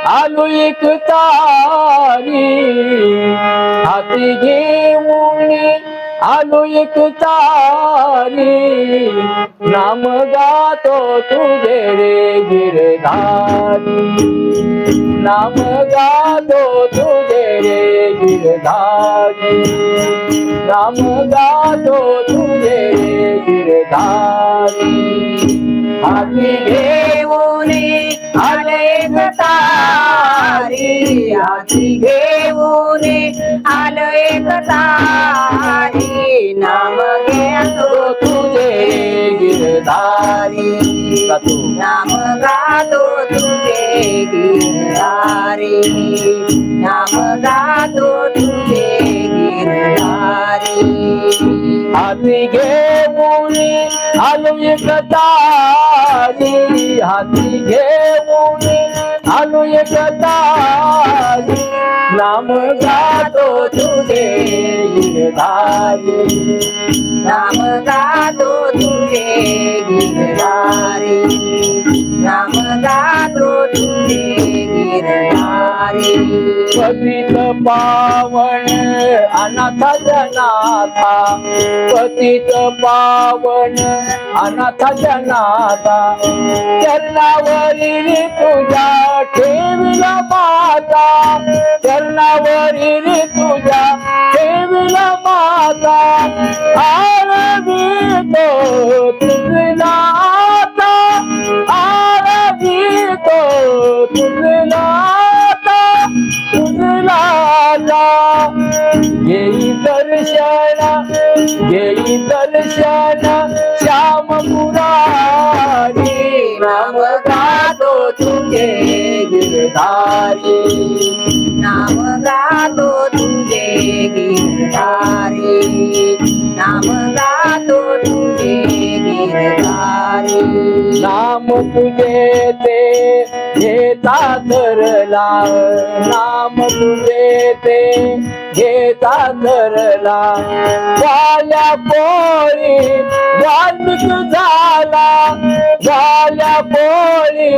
आलो एक तारी हाती घेऊन आलो एक तारी नाम गातो तुझे रे गिरधारी नाम गातो तुझे रे गिरधारी नाम गातो तुझे रे गिरधारी हाती घेऊन आले तारी हाती घेऊन आलो एक तारी नाम घेतो तुझे गिरधारी नाम गातो तुझे गिरधारी नाम गातो तुझे गिरधारी हाती घेऊन आलो एक तारी हाती घेऊन आलो एक तारी नाम गातो तुझे गिरधारी नाम गातो तुझे गिरधारी नाम गातो तुझे गिरधारी पतित पावन अनाथ जनाथा पतित पावन अनाथ जनाथा चरणावरील तुझ्या ठेविला माता चरणावरील तुझ्या ठेविला माता आरवितो तुझला आता आरवितो तुझला आता तुझला येई दर्शन श्याम मुरारी नाम गातो तुझे गिरधारी नाम गातो तुझे गिरधारी नाम गातो तुझे गिरधारी नाम तुझे ते घेता धरला नाम तुझे ते घेता धरला झाल्या पोळी वाल्मिक झाला झाल्या पोळी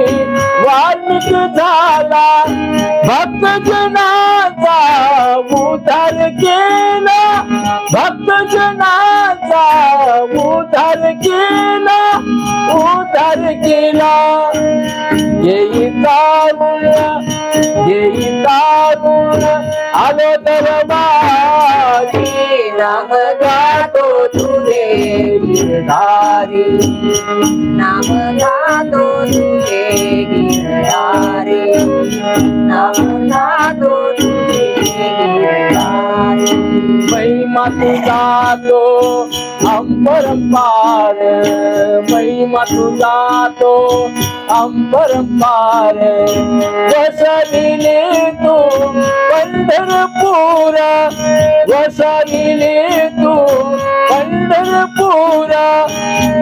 वाल्मिक झाला भक्त जनाचा उद्धार केला भक्त जनाचा उद्धार केला उद्धार केला येई तारुण आलो दरबारी नाम गातो तुझे गिरधारी नाम गातो तुझे गिरधारी नाम गातो तुझे गिरधारी महिमा तुझा तो अंबरपार महिमा तुझा तो अंबरपार वसविले तू पंढरपूर वसविले तू पंढरपूर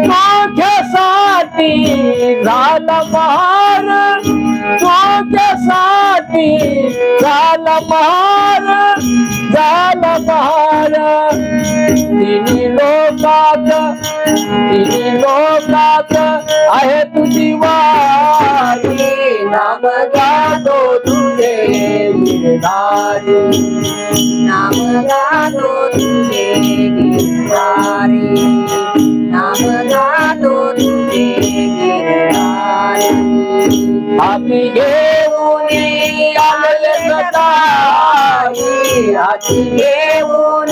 माझ्यासाठी झाला महार माझ्यासाठी झाला महार झाला महार तिन्ही लोकात आहे तुझी वारी नाम गातो तुझे गिरधारी नाम गातो तुझे गिरधारी नाम गातो तुझे गिरधारी हाती घेऊन आलो एक तारी हाती घेऊन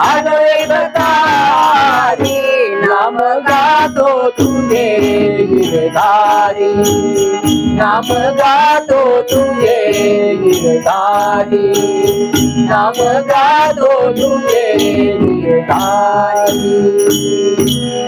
आलो एक तारी नाम गातो तुझे गिरधारी नाम गातो तुझे गिरधारी नाम गातो तुझे गिरधारी